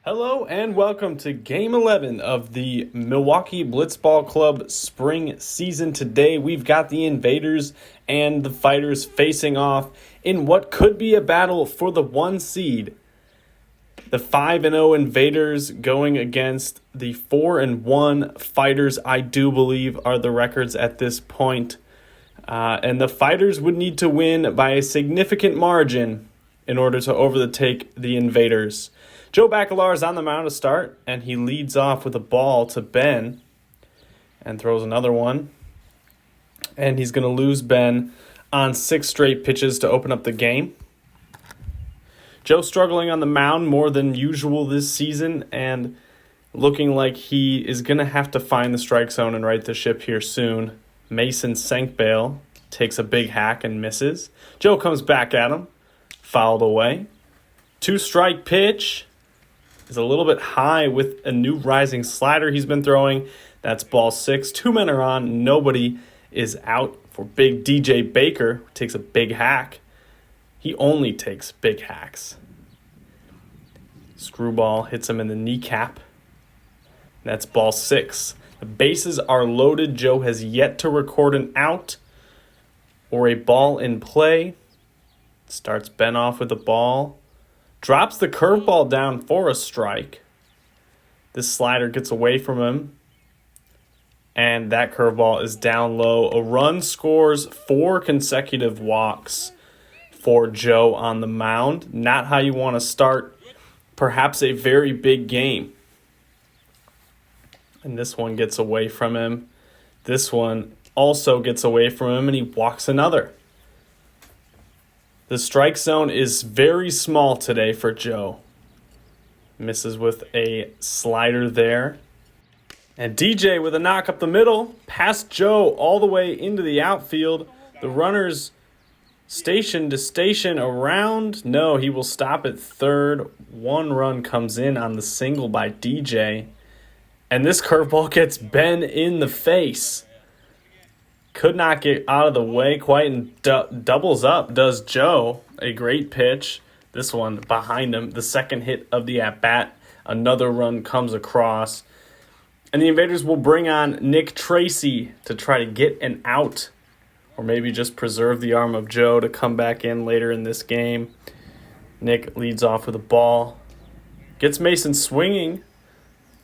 Hello and welcome to Game 11 of the Milwaukee Blitzball Club spring season. Today we've got the Invaders and the Fighters facing off in what could be a battle for the 1 seed. The 5-0 Invaders going against the 4-1 Fighters, I do believe, are the records at this point. And the Fighters would need to win by a significant margin in order to overtake the Invaders. Joe Bacalar is on the mound to start, and he leads off with a ball to Ben and throws another one. And he's going to lose Ben on 6 straight pitches to open up the game. Joe struggling on the mound more than usual this season and looking like he is going to have to find the strike zone and right the ship here soon. Mason Sankbale takes a big hack and misses. Joe comes back at him, fouled away. 2-strike pitch is a little bit high with a new rising slider he's been throwing. That's ball 6. 2 men are on. Nobody is out for big DJ Baker, who takes a big hack. He only takes big hacks. Screwball hits him in the kneecap. That's ball 6. The bases are loaded. Joe has yet to record an out or a ball in play. Starts Ben off with the ball. Drops the curveball down for a strike. This slider gets away from him. And that curveball is down low. A run scores 4 consecutive walks for Joe on the mound. Not how you want to start perhaps a very big game. And this one gets away from him. This one also gets away from him, and he walks another. The strike zone is very small today for Joe. Misses with a slider there. And DJ with a knock up the middle, past Joe all the way into the outfield. The runners station to station around. No, he will stop at third. 1 run comes in on the single by DJ. And this curveball gets Ben in the face. Could not get out of the way quite, and doubles up does Joe. A great pitch. This one behind him, the second hit of the at-bat. Another run comes across. And the Invaders will bring on Nick Tracy to try to get an out, or maybe just preserve the arm of Joe to come back in later in this game. Nick leads off with a ball. Gets Mason swinging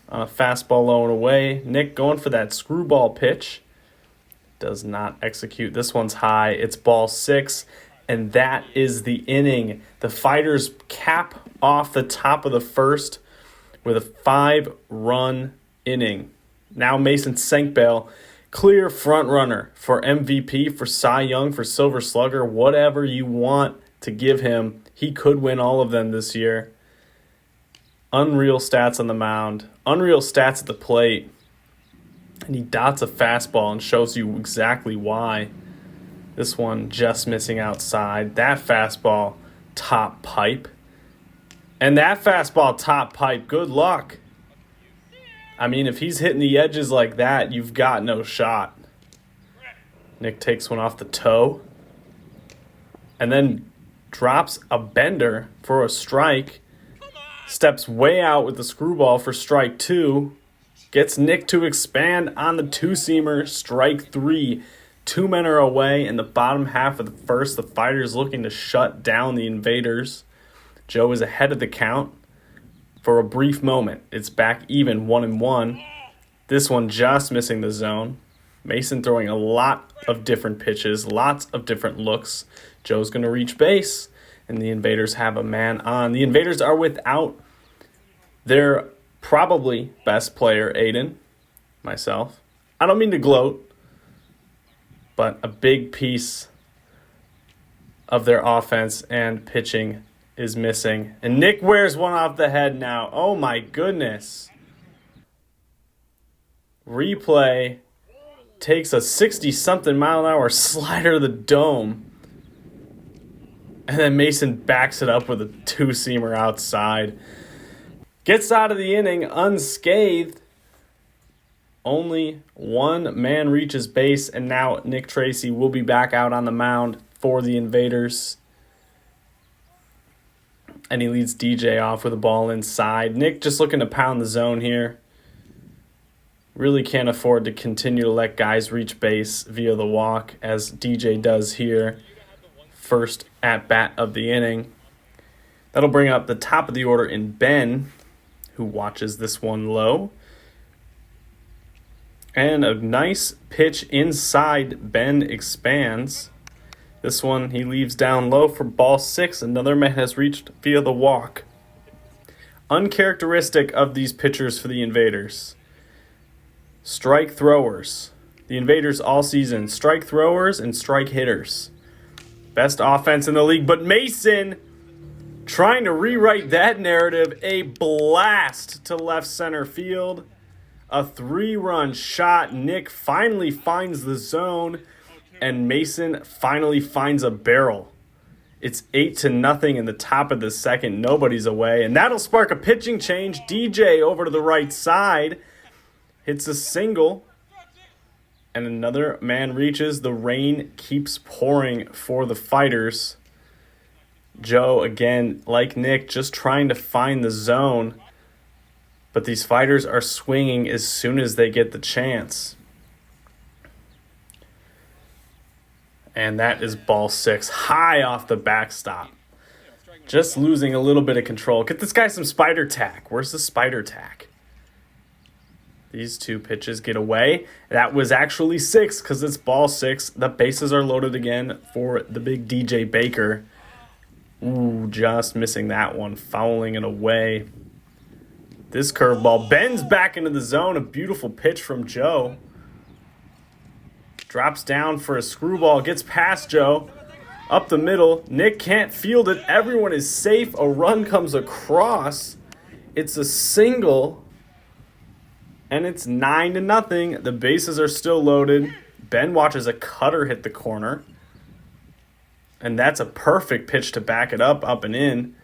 on a fastball low and away. Nick going for that screwball pitch. Does not execute. This one's high. It's ball 6, and that is the inning. The Fighters cap off the top of the first with a 5-run inning. Now Mason Sankbale, clear front runner for MVP, for Cy Young, for Silver Slugger, whatever you want to give him. He could win all of them this year. Unreal stats on the mound. Unreal stats at the plate. And he dots a fastball and shows you exactly why. This one just missing outside. That fastball, top pipe. And that fastball, top pipe, good luck. I mean, if he's hitting the edges like that, you've got no shot. Nick takes one off the toe. And then drops a bender for a strike. Steps way out with the screwball for strike 2. Gets Nick to expand on the 2-seamer, strike 3. 2 men are away in the bottom half of the first. The Fighters looking to shut down the Invaders. Joe is ahead of the count for a brief moment. It's back even 1-1. This one just missing the zone. Mason throwing a lot of different pitches, lots of different looks. Joe's going to reach base, and the Invaders have a man on. The Invaders are without their probably best player, Aiden, myself. I don't mean to gloat, but a big piece of their offense and pitching is missing. And Nick wears one off the head now. Oh my goodness. Replay takes a 60-something mile-an-hour slider to the dome. And then Mason backs it up with a 2-seamer outside. Gets out of the inning unscathed. Only 1 man reaches base, and now Nick Tracy will be back out on the mound for the Invaders. And he leads DJ off with a ball inside. Nick just looking to pound the zone here. Really can't afford to continue to let guys reach base via the walk, as DJ does here. First at bat of the inning. That'll bring up the top of the order in Ben, who watches this one low. And a nice pitch inside. Ben expands. This one he leaves down low for ball 6. Another man has reached via the walk. Uncharacteristic of these pitchers for the Invaders. Strike throwers. The Invaders all season. Strike throwers and strike hitters. Best offense in the league. But Mason trying to rewrite that narrative. A blast to left center field. A 3-run shot. Nick finally finds the zone. And Mason finally finds a barrel. It's 8-0 in the top of the second. Nobody's away. And that'll spark a pitching change. DJ over to the right side. Hits a single. And another man reaches. The rain keeps pouring for the Fighters. Joe, again, like Nick, just trying to find the zone. But these Fighters are swinging as soon as they get the chance. And that is ball 6, high off the backstop. Just losing a little bit of control. Get this guy some spider tack. Where's the spider tack? These two pitches get away. That was actually 6 because it's ball 6. The bases are loaded again for the big DJ Baker. Ooh, just missing that one. Fouling it away. This curveball bends back into the zone. A beautiful pitch from Joe. Drops down for a screwball. Gets past Joe. Up the middle. Nick can't field it. Everyone is safe. A run comes across. It's a single. And it's 9-0. The bases are still loaded. Ben watches a cutter hit the corner. And that's a perfect pitch to back it up and in.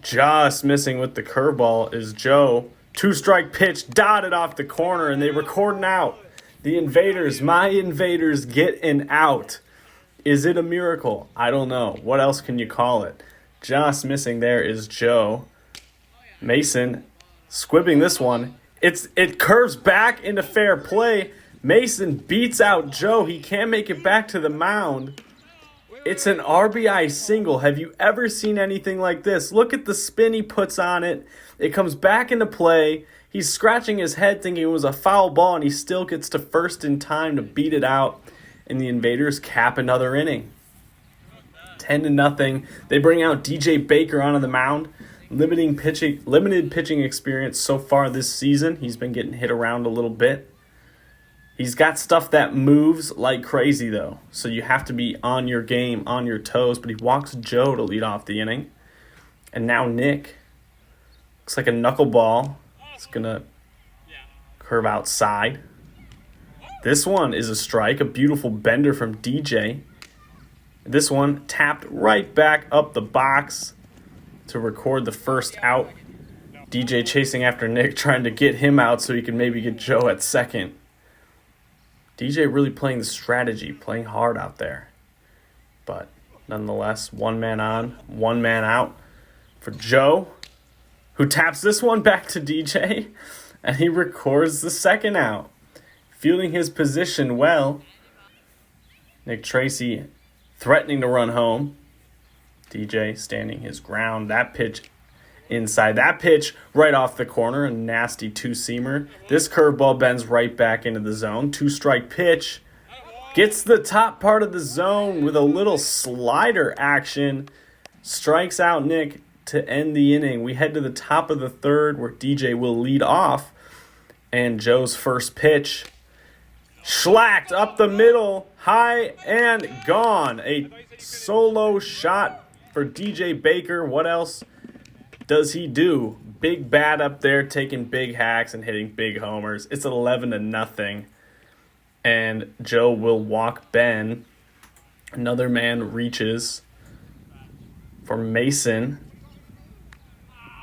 Just missing with the curveball is Joe. 2-strike pitch dotted off the corner, and they record an out. The Invaders, my Invaders, get an out. Is it a miracle? I don't know. What else can you call it? Just missing there is Joe. Mason squibbing this one. It curves back into fair play. Mason beats out Joe. He can't make it back to the mound. It's an RBI single. Have you ever seen anything like this? Look at the spin he puts on it. It comes back into play. He's scratching his head thinking it was a foul ball, and he still gets to first in time to beat it out. And the Invaders cap another inning. 10-0. They bring out DJ Baker onto the mound. Limited pitching experience so far this season. He's been getting hit around a little bit. He's got stuff that moves like crazy, though. So you have to be on your game, on your toes. But he walks Joe to lead off the inning. And now Nick. Looks like a knuckleball. It's going to curve outside. This one is a strike. A beautiful bender from DJ. This one tapped right back up the box to record the first out. DJ chasing after Nick, trying to get him out so he can maybe get Joe at second. DJ really playing the strategy, playing hard out there. But nonetheless, 1 man on, 1 man out for Joe, who taps this one back to DJ, and he records the second out. Fielding his position well. Nick Tracy threatening to run home. DJ standing his ground. That pitch inside. That pitch right off the corner. A nasty 2-seamer. This curveball bends right back into the zone. 2-strike pitch. Gets the top part of the zone with a little slider action. Strikes out Nick to end the inning. We head to the top of the third where DJ will lead off. And Joe's first pitch. Schlacked up the middle. High and gone. A solo shot for DJ Baker. What else does he do? Big bat up there, taking big hacks and hitting big homers. It's 11-0. And Joe will walk Ben. Another man reaches for Mason,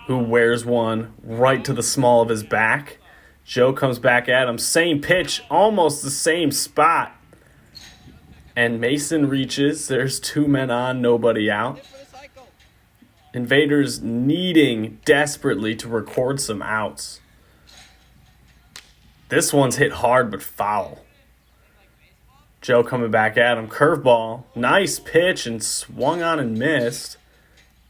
who wears one right to the small of his back. Joe comes back at him. Same pitch, almost the same spot. And Mason reaches. There's 2 men on, nobody out. Invaders needing desperately to record some outs. This one's hit hard but foul. Joe coming back at him. Curveball. Nice pitch and swung on and missed.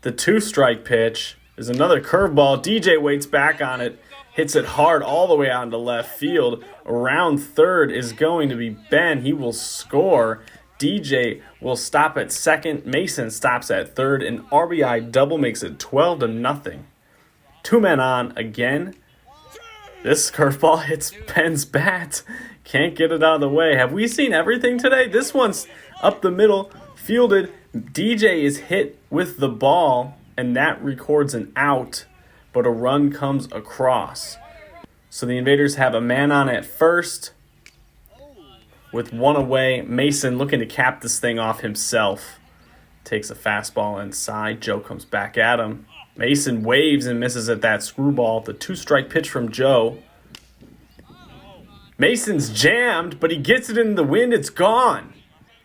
The 2-strike pitch is another curveball. DJ waits back on it. Hits it hard all the way out into left field. Around third is going to be Ben. He will score. DJ will stop at second. Mason stops at third. An RBI double makes it 12-0. 2 men on again. This curveball hits Ben's bat. Can't get it out of the way. Have we seen everything today? This one's up the middle, fielded. DJ is hit with the ball, and that records an out, but a run comes across. So the Invaders have a man on at first with 1 away. Mason looking to cap this thing off himself. Takes a fastball inside. Joe comes back at him. Mason waves and misses at that screwball. The 2-strike pitch from Joe. Mason's jammed, but he gets it in the wind. It's gone.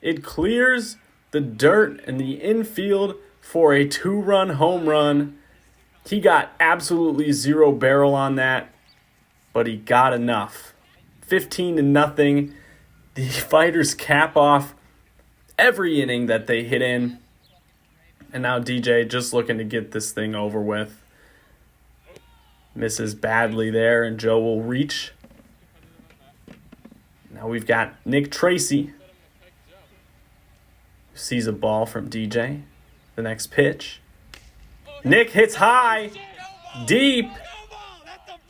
It clears the dirt in the infield for a 2-run home run. He got absolutely 0 barrel on that, but he got enough. 15-0. The Fighters cap off every inning that they hit in. And now DJ just looking to get this thing over with. Misses badly there, and Joe will reach. Now we've got Nick Tracy. Sees a ball from DJ. The next pitch. Nick hits high, deep,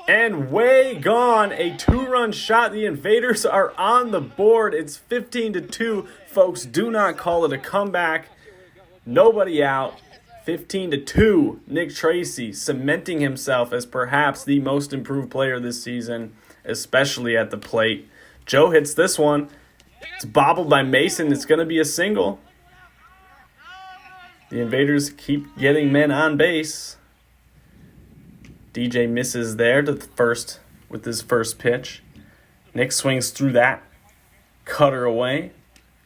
and way gone. A 2-run shot. The Invaders are on the board. It's 15-2. Folks, do not call it a comeback. Nobody out. 15-2. Nick Tracy cementing himself as perhaps the most improved player this season, especially at the plate. Joe hits this one. It's bobbled by Mason. It's going to be a single. The Invaders keep getting men on base. DJ misses there to the first with his first pitch. Nick swings through that. Cutter away.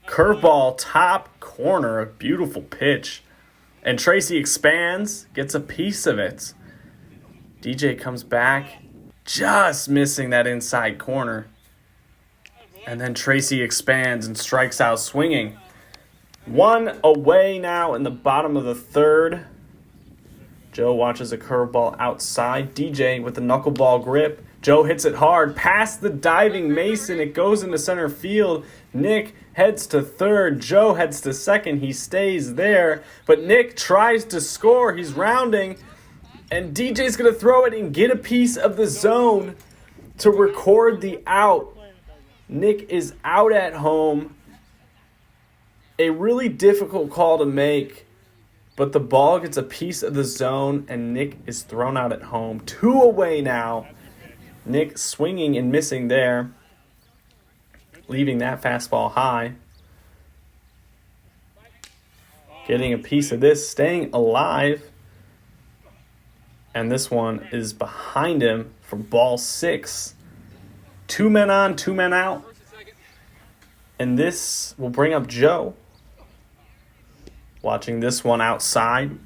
Curveball, top corner, a beautiful pitch. And Tracy expands, gets a piece of it. DJ comes back, just missing that inside corner. And then Tracy expands and strikes out swinging. 1 away now in the bottom of the third. Joe watches a curveball outside. DJ with the knuckleball grip. Joe hits it hard past the diving Mason. It goes into center field. Nick heads to third. Joe heads to second. He stays there. But Nick tries to score. He's rounding. And DJ's going to throw it and get a piece of the zone to record the out. Nick is out at home. A really difficult call to make. But the ball gets a piece of the zone. And Nick is thrown out at home. 2 away now. Nick swinging and missing there, leaving that fastball high. Getting a piece of this, staying alive. And this one is behind him for ball 6. 2 men on, 2 men out. And this will bring up Joe. Watching this one outside.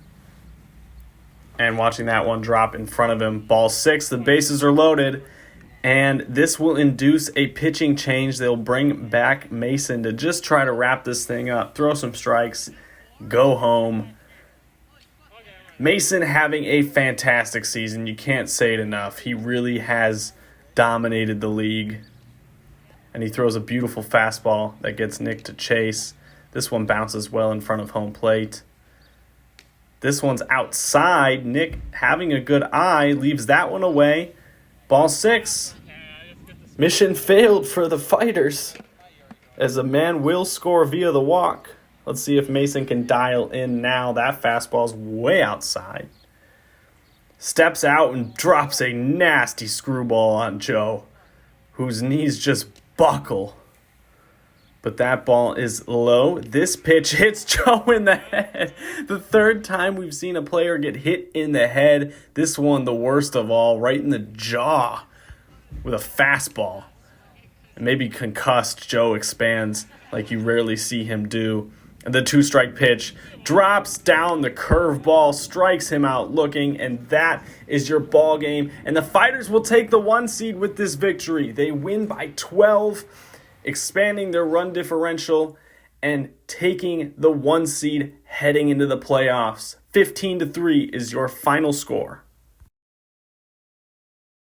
And watching that one drop in front of him. Ball 6, the bases are loaded. And this will induce a pitching change. They'll bring back Mason to just try to wrap this thing up. Throw some strikes. Go home. Mason having a fantastic season. You can't say it enough. He really has dominated the league. And he throws a beautiful fastball that gets Nick to chase. This one bounces well in front of home plate. This one's outside. Nick having a good eye leaves that one away. Ball 6. Mission failed for the Fighters as a man will score via the walk. Let's see if Mason can dial in now. That fastball's way outside. Steps out and drops a nasty screwball on Joe, whose knees just buckle. But that ball is low. This pitch hits Joe in the head. The third time we've seen a player get hit in the head. This one, the worst of all, right in the jaw with a fastball. And maybe concussed. Joe expands like you rarely see him do. The 2-strike pitch drops down, the curveball strikes him out looking, and that is your ball game. And the Fighters will take the 1 seed with this victory. They win by 12, expanding their run differential and taking the 1 seed heading into the playoffs. 15-3 is your final score.